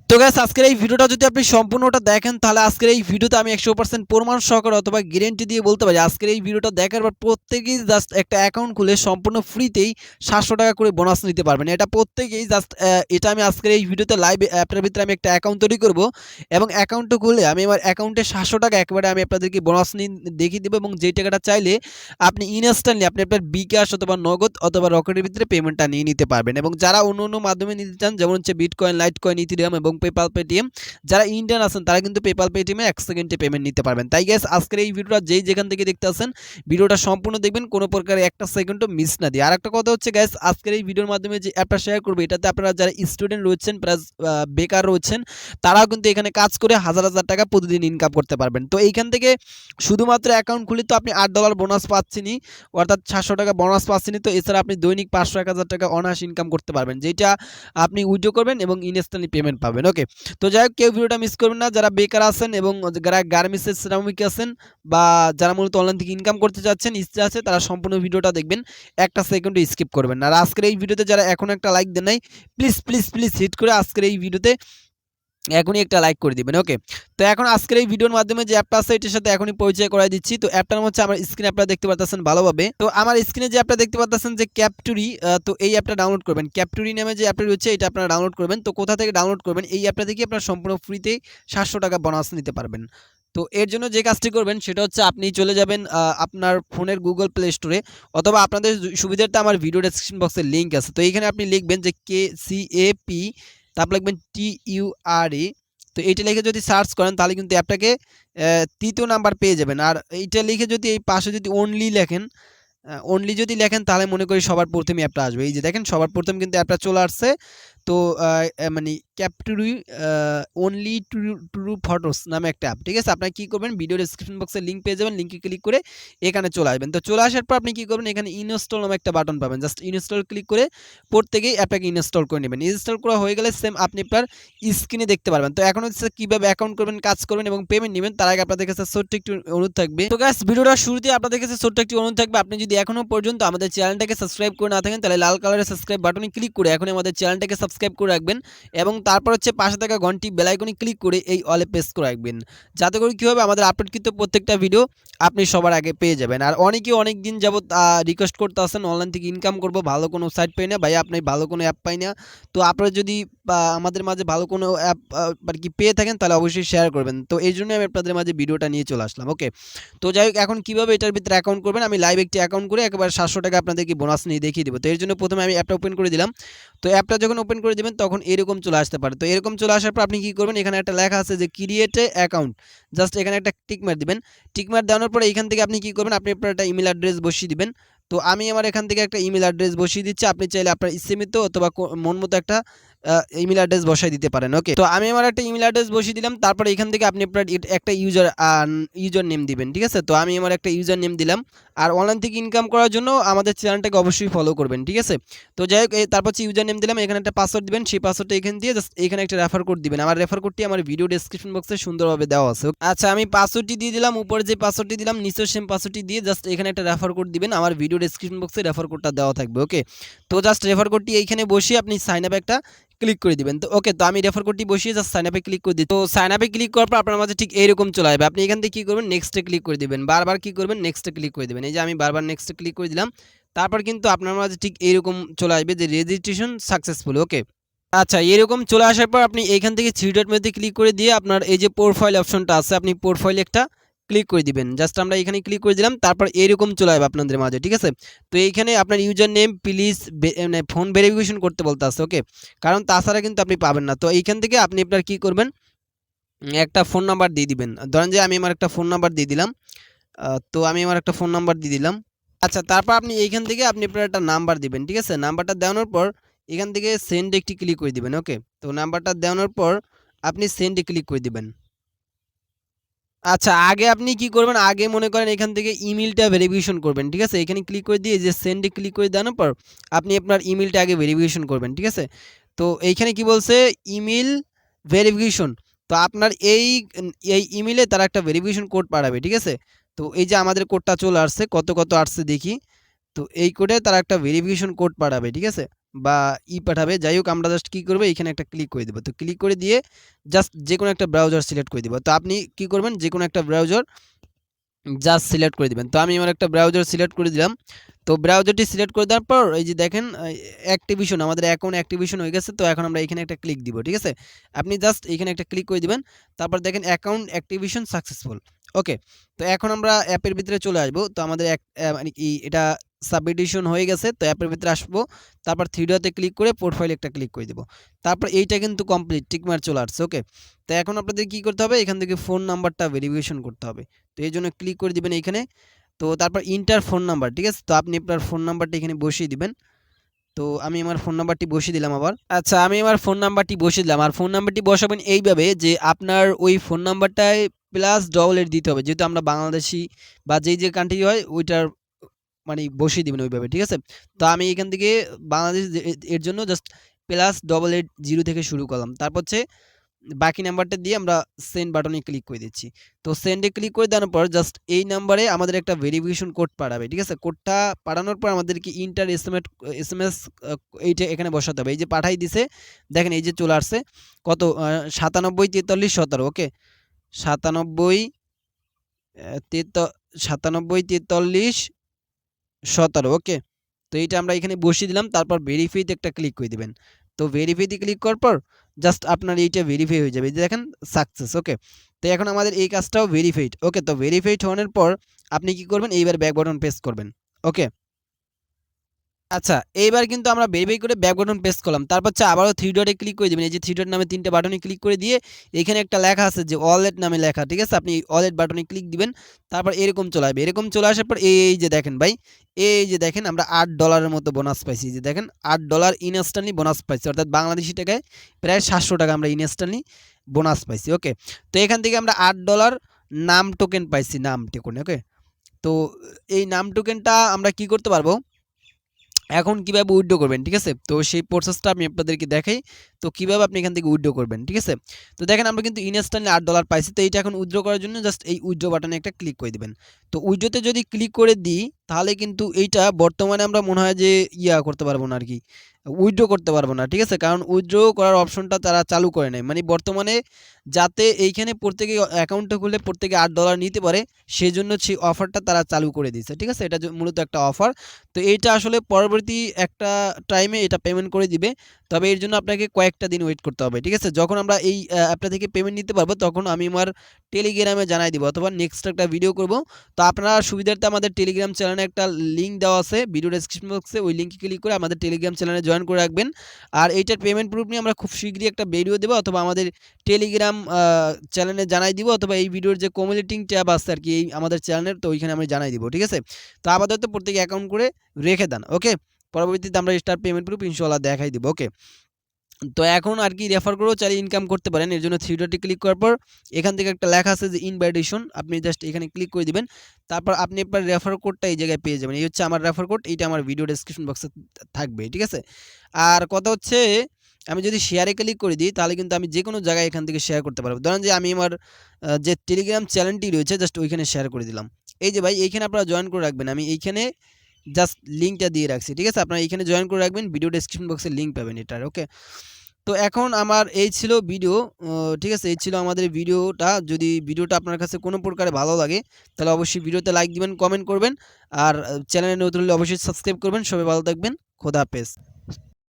তো গাইস আজকের এই ভিডিওটা যদি আপনি সম্পূর্ণটা দেখেন তাহলে আজকের এই ভিডিওতে আমি 100% প্রমাণ সহকারে অথবা গ্যারান্টি দিয়ে বলতে পারি আজকের এই ভিডিওটা দেখার পর প্রত্যেকেই জাস্ট একটা অ্যাকাউন্ট খুলে সম্পূর্ণ ফ্রিতেই 700 টাকা করে বোনাস নিতে পারবেন। এটা প্রত্যেকেই জাস্ট এটা আমি আজকের এই ভিডিওতে লাইভ অ্যাপটার ভিতরে আমি একটা অ্যাকাউন্ট তৈরি করব এবং অ্যাকাউন্টটা খুলে আমি আমার অ্যাকাউন্টে 700 টাকা একেবারে আমি আপনাদেরকে বোনাস দেখিয়ে দেবো এবং যেই টাকাটা চাইলে আপনি ইনস্ট্যান্টলি আপনি আপনার বিকাশ অথবা নগদ অথবা রকেটের ভিতরে পেমেন্টটা নিয়ে নিতে পারবেন। এবং যারা অন্য অন্য মাধ্যমে নিতে চান যেমন হচ্ছে বিটকয়েন, লাইটকয়েন, ইথেরিয়াম এবং পেপাল, পেটিএম, যারা ইন্ডিয়ান আছেন তারা কিন্তু পেপাল, পেটিএমে 1 সেকেন্ডে পেমেন্ট নিতে পারবেন। তাই গাইস আজকের এই ভিডিওটা যেই যেখান থেকে দেখতে আছেন ভিডিওটা সম্পূর্ণ দেখবেন, কোনো প্রকার একটা সেকেন্ডও মিস না দিয়ে। আর একটা কথা হচ্ছে গাইস আজকের এই ভিডিওর মাধ্যমে যে অ্যাপটা শেয়ার করব এটাতে আপনারা যারা স্টুডেন্ট রয়েছেন প্লাস বেকার রয়েছেন তারাও কিন্তু এখানে কাজ করে হাজার হাজার টাকা প্রতিদিন ইনকাম করতে পারবেন। তো এইখান থেকে শুধুমাত্র অ্যাকাউন্ট খুলে তো আপনি $8 বোনাস পাচ্ছেনই, অর্থাৎ 700 টাকা বোনাস পাচ্ছেনই। তো এছাড়া আপনি দৈনিক 500-1000 টাকা অনায়াস ইনকাম করতে পারবেন, যেটা আপনি উইথড্র করবেন এবং ইনস্ট্যান্টলি পেমেন্ট পাবেন। ওকে, তো যাই হোক কেউ ভিডিওটা মিস করবেন না। যারা বেকার আছেন এবং যারা গার্মেন্টসের শ্রমিক আছেন বা যারা মূলত অনলাইন থেকে ইনকাম করতে চাচ্ছেন, ইচ্ছা আছে, তারা সম্পূর্ণ ভিডিওটা দেখবেন, একটা সেকেন্ডও স্কিপ করবেন না। আর আজকের এই ভিডিওতে যারা এখন একটা লাইক দেন নাই, প্লিজ প্লিজ প্লিজ হিট করে আজকের এই ভিডিওতে এখনই একটা লাইক করে দিবেন। ওকে, তো এখন আজকের এই ভিডিওর মাধ্যমে যে অ্যাপটা আছে এটার সাথে এখনই পরিচয় করাই দিচ্ছি। তো অ্যাপটার নাম হচ্ছে, আমার স্ক্রিনে আপনারা দেখতে পাচ্ছেন ভালোভাবে, তো আমার স্ক্রিনে যে অ্যাপটা দেখতে পাচ্ছেন যে ক্যাপটুরি, তো এই অ্যাপটা ডাউনলোড করবেন। ক্যাপটুরি নামে যে অ্যাপটা রয়েছে এটা আপনারা ডাউনলোড করবেন। তো কোথা থেকে ডাউনলোড করবেন? এই অ্যাপটা থেকে আপনারা সম্পূর্ণ ফ্রিতে 700 টাকা বোনাস নিতে পারবেন। তো এর জন্য যে কাজটি করবেন সেটা হচ্ছে আপনি চলে যাবেন আপনার ফোনের গুগল প্লে স্টোরে, অথবা আপনাদের সুবিধার্থে আমার ভিডিও ডেসক্রিপশন বক্সে লিঙ্ক আছে। তো এইখানে আপনি লিখবেন যে KCAP, তারপর লিখবেন TURE। তো এইটা লিখে যদি সার্চ করেন তাহলে কিন্তু অ্যাপটাকে 3য় নাম্বার পেয়ে যাবেন। আর এইটা লিখে যদি এই পাশে যদি অনলি যদি লেখেন তাহলে মনে করি সবার প্রথমে অ্যাপটা আসবে। এই যে দেখেন সবার প্রথম কিন্তু অ্যাপটা চলে আসছে। তো মানে ক্যাপটুরি অনলি টু ফটোস নামে একটা অ্যাপ, ঠিক আছে? আপনারা কী করবেন, ভিডিও ডেসক্রিপশন বক্সে লিঙ্ক পেয়ে যাবেন, লিঙ্কে ক্লিক করে এখানে চলে আসবেন। তো চলে আসার পর আপনি কী করবেন, এখানে ইনস্টল নামে একটা বাটন পাবেন, জাস্ট ইনস্টল ক্লিক করে প্রত্যেকেই অ্যাপটাকে ইনস্টল করে নেবেন। ইনস্টল করা হয়ে গেলে সেম আপনি আপনার স্ক্রিনে দেখতে পারবেন। তো এখন হচ্ছে কীভাবে অ্যাকাউন্ট করবেন, কাজ করবেন এবং পেমেন্ট নেবেন, তার আগে আপনাদের কাছে ছোট্ট একটু অনুরোধ থাকবে। তো গাইস ভিডিওটা শুরুতে আপনাদের কাছে ছোট্ট একটি অনুরোধ থাকবে, আপনি যদি এখনও পর্যন্ত আমাদের চ্যানেলটাকে সাবস্ক্রাইব করে না থাকেন তাহলে লাল কালারের সাবস্ক্রাইব বাটনে ক্লিক করে এখন আমাদের চ্যানেলটাকে সাবস্ক্রাইব করে রাখবেন এবং তারপর হচ্ছে পাশে থাকা ঘন্টি বেল আইকনে ক্লিক করে এই অলে প্রেস করে রাখবেন, যাতে করে কী হবে, আমাদের আপলোডকৃত প্রত্যেকটা ভিডিও আপনি সবার আগে পেয়ে যাবেন। আর অনেকে অনেক দিন যাবত রিকোয়েস্ট করতে আসেন অনলাইন থেকে ইনকাম করব, ভালো কোনো সাইট পাই না ভাই, আপনি ভালো কোনো অ্যাপ পাই না। তো আপনারা যদি আমাদের মাঝে ভালো কোনো অ্যাপ আর কি পেয়ে থাকেন তাহলে অবশ্যই শেয়ার করবেন। তো এই জন্য আমি আপনাদের মাঝে ভিডিওটা নিয়ে চলে আসলাম। ওকে, তো যাই হোক এখন কীভাবে এটার ভিতরে অ্যাকাউন্ট করবেন, আমি লাইভ একটি অ্যাকাউন্ট করে একেবারে 700 টাকা আপনাদেরকে বোনাস নিয়ে দেখিয়ে দেবো। তো এর জন্য প্রথমে আমি অ্যাপটা ওপেন করে দিলাম। তো অ্যাপটা যখন ওপেন করে দেবেন তখন এরকম চলে আসতে পারে। তো এরকম চলে আসার পর আপনি কী করবেন, এখানে একটা লেখা আছে যে ক্রিয়েট এ অ্যাকাউন্ট, জাস্ট এখানে একটা টিকমার দিবেন। টিকমার দেওয়ার পরে এখান থেকে আপনি কী করবেন, আপনি আপনার একটা ইমেল অ্যাড্রেস বসিয়ে দিবেন। তো আমি আমার এখান থেকে একটা ইমেল অ্যাড্রেস বসিয়ে দিচ্ছি, আপনি চাইলে আপনার ইচ্ছেমতো অথবা মন মতো একটা ইমেল অ্যাড্রেস বসাই দিতে পারেন। ওকে, তো আমি আমার একটা ইমেল অ্যাড্রেস বসিয়ে দিলাম, তারপরে এখান থেকে আপনি আপনার একটা ইউজার নেম দিবেন, ঠিক আছে? তো আমি আমার একটা ইউজার নেম দিলাম। আর অনলাইন থেকে ইনকাম করার জন্য আমাদের চ্যানেলটাকে অবশ্যই ফলো করবেন, ঠিক আছে? তো যাই হোক তারপর হচ্ছে ইউজার নেম দিলাম, এখানে একটা পাসওয়ার্ড দিবেন, সেই পাসওয়ার্ডটা এখানে দিয়ে জাস্ট এখানে একটা রেফার কোড দিবেন। আমার রেফার কোডটি আমার ভিডিও ডেসক্রিপশন বক্সে সুন্দরভাবে দেওয়া আছে। আচ্ছা, আমি পাসওয়ার্ডটি দিয়ে দিলাম, উপরে যে পাসওয়ার্ডটি দিলাম নিচের সেম পাসওয়ার্ডটি দিয়ে জাস্ট এখানে একটা রেফার কোড দিবেন, আমার ভিডিও ডেসক্রিপশন বক্সে রেফার কোডটা দেওয়া থাকবে। ওকে, তো জাস্ট রেফার কোডটি এইখানে বসিয়ে আপনি সাইন আপে একটা ক্লিক করে দিবেন। তো ওকে, তো আমি রেফার কোডটি বসিয়ে জাস্ট সাইন আপে ক্লিক করে দিই। তো সাইন আপে ক্লিক করার পর আপনার মাঝে ঠিক এইরকম চলে আসবে। আপনি এখান থেকে কী করবেন, নেক্সটে ক্লিক করে দিবেন, বারবার কী করবেন, নেক্সটে ক্লিক করে দিবেন। এই যে আমি বারবার নেক্সটে ক্লিক করে দিলাম, তারপর কিন্তু আপনার মাঝে ঠিক এইরকম চলে আসবে যে রেজিস্ট্রেশন সাকসেসফুল। ওকে, আচ্ছা, এরকম চলে আসার পর আপনি এইখান থেকে থ্রি ডট মেনুতে ক্লিক করে দিয়ে আপনার এই যে প্রোফাইল অপশনটা আছে আপনি প্রোফাইলে একটা ক্লিক করে দিবেন। জাস্ট আমরা এখানে ক্লিক করে দিলাম, তারপর এরকম চলে আসবে আপনাদের মাঝে, ঠিক আছে? তো এইখানে আপনার ইউজার নেম প্লিজ মানে ফোন ভেরিফিকেশন করতে বলতে আছে। ওকে, কারণ তাছাড়া কিন্তু আপনি পাবেন না। তো এইখান থেকে আপনি আপনার কী করবেন, একটা ফোন নাম্বার দিয়ে দিবেন। ধরেন যে আমি আমার একটা ফোন নাম্বার দিয়ে দিলাম। তো আমি আমার একটা ফোন নাম্বার দিয়ে দিলাম। আচ্ছা, তারপর আপনি এইখান থেকে আপনি আপনার একটা নাম্বার দিবেন, ঠিক আছে? নাম্বারটা দেওয়ানোর পর এখান থেকে সেন্ড একটি ক্লিক করে দিবেন। ওকে, তো নাম্বারটা দেওয়ানোর পর আপনি সেন্ডে ক্লিক করে দিবেন। আচ্ছা, আগে আপনি কি করবেন, আগে মনে করেন এখান থেকে ইমেইলটা ভেরিফিকেশন করবেন, ঠিক আছে? এখানে ক্লিক করে দিয়ে যে সেন্ডে ক্লিক করে দেওয়ার পর আপনি আপনার ইমেইলটা আগে ভেরিফিকেশন করবেন, ঠিক আছে? তো এইখানে কি বলছে, ইমেইল ভেরিফিকেশন। তো আপনার এই ইমেইলে তারা একটা ভেরিফিকেশন কোড পাঠাবে, ঠিক আছে? তো এই যে আমাদের কোডটা চলে আসছে, কত আসছে দেখি। তো এই কোডে তারা একটা ভেরিফিকেশন কোড পাঠাবে, ঠিক আছে? বা পাঠাবে, যাই হোক আমরা জাস্ট কী করবো এখানে একটা ক্লিক করে দেবো। তো ক্লিক করে দিয়ে জাস্ট যে কোনো একটা ব্রাউজার সিলেক্ট করে দিব। তো আপনি কি করবেন, যে কোনো একটা ব্রাউজার জাস্ট সিলেক্ট করে দিবেন। তো আমি আমার একটা ব্রাউজার সিলেক্ট করে দিলাম। তো ব্রাউজারটি সিলেক্ট করে দেওয়ার পর এই যে দেখেন অ্যাক্টিভেশন, আমাদের অ্যাকাউন্ট অ্যাক্টিভেশন হয়ে গেছে। তো এখন আমরা এখানে একটা ক্লিক দিব, ঠিক আছে? আপনি জাস্ট এখানে একটা ক্লিক করে দিবেন। তারপর দেখেন অ্যাকাউন্ট অ্যাক্টিভেশন সাকসেসফুল। ওকে, তো এখন আমরা অ্যাপের ভিতরে চলে আসবো। তো আমাদের মানে কি এটা সাবমিটেশন হয়ে গেছে। তো অ্যাপের ভিতরে আসবো, তারপর থ্রি ডটে ক্লিক করে প্রোফাইল একটা ক্লিক করে দেবো। তারপর এইটা কিন্তু কমপ্লিট, টিকমার্ক চলে আসছে। ওকে, তো এখন আপনাদের কি করতে হবে, এখান থেকে ফোন নাম্বারটা ভেরিফিকেশন করতে হবে। তো এই জন্য ক্লিক করে দিবেন এইখানে। তো তারপর ইন্টার ফোন নাম্বার, ঠিক আছে? তো আপনি আপনার ফোন নাম্বারটা এখানে বসিয়ে দিবেন। তো আমি আমার ফোন নাম্বারটি বসিয়ে দিলাম আবার। আচ্ছা, আমি আমার ফোন নাম্বারটি বসিয়ে দিলাম। আর ফোন নাম্বারটি বসাবেন এইভাবে যে আপনার ওই ফোন নাম্বারটায় +8 দিতে হবে, যেহেতু আমরা বাংলাদেশি বা যে কান্ট্রি হয় ওইটার মানে বসিয়ে দিবেন ওইভাবে, ঠিক আছে? তো আমি এখান থেকে বাংলাদেশ এর জন্য জাস্ট +880 থেকে শুরু করলাম। তারপর হচ্ছে বাকি নাম্বারটা দিয়ে আমরা সেন্ড বাটনে ক্লিক করে দিচ্ছি। তো সেন্ডে ক্লিক করে দেওয়ার পর জাস্ট এই নাম্বারে আমাদের একটা ভেরিফিকেশন কোড পাঠাবে, ঠিক আছে? কোডটা পাঠানোর পর আমাদেরকে ইন্টার এসএমএস এইটা এখানে বসাতে হবে। এই যে পাঠাই দিছে, দেখেন এই যে চলে আসছে কত 97 43 17। ওকে, 97 43 17। ওকে, তো এইটা আমরা এখানে বসিয়ে দিলাম। তারপর ভেরিফাইতে একটা ক্লিক করে দিবেন। তো ভেরিফাইতে ক্লিক করার পর জাস্ট আপনার এইটা ভেরিফাই হয়ে যাবে। এই যে দেখেন সাকসেস। ওকে, তো এখন আমাদের এই কাজটাও ভেরিফাইড। ওকে, তো ভেরিফাইড হওয়ার পর আপনি কি করবেন, এইবার ব্যাক বাটন প্রেস করবেন। ওকে, আচ্ছা, এইবার কিন্তু আমরা ভেরিফাই করে ব্যাক বাটন প্রেস করলাম। তারপর হচ্ছে আবারও থ্রি ডটে ক্লিক করে দিবেন। এই যে থ্রি ডট নামে 3টে বাটনে ক্লিক করে দিয়ে এখানে একটা লেখা আছে যে ওয়ালেট নামে লেখা, ঠিক আছে? আপনি ওয়ালেট বাটনে ক্লিক দিবেন। তারপর এরকম চলে আসবে। এরকম চলে আসার পর এই যে দেখেন ভাই, এই যে দেখেন আমরা $8 মতো বোনাস পাইছি। যে দেখেন $8 ইনস্ট্যান্টলি বোনাস পাইছি, অর্থাৎ বাংলাদেশি টাকায় প্রায় 700 টাকা আমরা ইনস্ট্যান্টলি বোনাস পাইছি। ওকে, তো এখান থেকে আমরা $8 নাম টোকেন পাইছি, নাম টোকেন। ওকে, তো এই নাম টোকেনটা আমরা কি করতে পারবো, এখন কিভাবে উইথড্র করবেন, ঠিক আছে? তো সেই প্রসেসটা আমি আপনাদেরকে দেখাই। তো কিভাবে আপনি এখান থেকে উইথড্র করবেন, ঠিক আছে? তো দেখেন আমরা কিন্তু ইনস্ট্যান্টলি $8 পাইছি। তো এইটা এখন উইথড্র করার জন্য জাস্ট এই উইথড্র বাটনে একটা ক্লিক করে দিবেন। তো উইথড্রতে যদি ক্লিক করে দিই তাহলে কিন্তু এইটা বর্তমানে আমরা মনে হয় যে করতে পারবো না আরকি। উইথড্র করতে পারবো না, ঠিক আছে? কারণ উইথড্র করার অপশনটা তারা চালু করে নাই। মানে বর্তমানে যাতে এইখানে প্রত্যেকে অ্যাকাউন্টটা খুললে প্রত্যেকে $8 নিতে পারে, সেজন্য সেই অফারটা তারা চালু করে দিয়েছে, ঠিক আছে? এটা মূলত একটা অফার। তো এইটা আসলে পরবর্তী একটা টাইমে এটা পেমেন্ট করে দিবে। তবে এর জন্য আপনাকে কয়েকটা দিন ওয়েট করতে হবে, ঠিক আছে? যখন আমরা এই অ্যাপটা থেকে পেমেন্ট নিতে পারবো তখন আমি আমার টেলিগ্রামে জানাই দিব অথবা নেক্সট একটা ভিডিও করব। তো আপনারা সুবিধার্থে আমাদের টেলিগ্রাম চ্যানেলে একটা লিঙ্ক দেওয়া আছে ভিডিও ডেসক্রিপশন বক্সে, ওই লিঙ্কে ক্লিক করে আমাদের টেলিগ্রাম চ্যানেলে জয়েন করে রাখবেন। আর এইটার পেমেন্ট প্রুফ নিয়ে আমরা খুব শীঘ্রই একটা ভিডিও দেবো অথবা আমাদের টেলিগ্রাম চ্যানেলে জানাই দিব, অথবা এই ভিডিওর যে কমিউনিটি ট্যাব আছে আর কি এই আমাদের চ্যানেলের, তো ওইখানে আমি জানাই দিব, ঠিক আছে? তো আপাতত প্রত্যেকে অ্যাকাউন্ট করে রেখে দেন। ওকে, পরবর্তীতে আমরা স্টার পেমেন্ট প্রুফ ইনশাআল্লাহ দেখাই দিব। ওকে, তো এখন আর কি রেফার করেও চাইলে ইনকাম করতে পারেন। এর জন্য থ্রি ডটে ক্লিক করার পর এখান থেকে একটা লেখা আছে যে ইনভাইটেশন, আপনি জাস্ট এখানে ক্লিক করে দিবেন। তারপর আপনি আপনার রেফার কোডটা এই জায়গায় পেয়ে যাবেন। এই হচ্ছে আমার রেফার কোড, এইটা আমার ভিডিও ডেসক্রিপশন বক্সে থাকবে, ঠিক আছে? আর কথা হচ্ছে আমি যদি শেয়ারে ক্লিক করে দিই তাহলে কিন্তু আমি যে কোনো জায়গায় এখান থেকে শেয়ার করতে পারবো। ধরেন যে আমি আমার যে টেলিগ্রাম চ্যানেলটি রয়েছে জাস্ট ওইখানে শেয়ার করে দিলাম। এই যে ভাই এইখানে আপনারা জয়েন করে রাখবেন, আমি এইখানে জাস্ট লিঙ্কটা দিয়ে রাখছি, ঠিক আছে? আপনারা এইখানে জয়েন করে রাখবেন, ভিডিও ডেসক্রিপশন বক্সে লিঙ্ক পাবেন এটার। ওকে, তো এখন আমার এই ছিল ভিডিও, ঠিক আছে? এই ছিল আমাদের ভিডিওটা। যদি ভিডিওটা আপনার কাছে কোনো প্রকারে ভালো লাগে তাহলে অবশ্যই ভিডিওতে লাইক দিবেন, কমেন্ট করবেন। আর চ্যানেলে নতুন হলে অবশ্যই সাবস্ক্রাইব করবেন। সবাই ভালো থাকবেন। খোদা হাফেজ।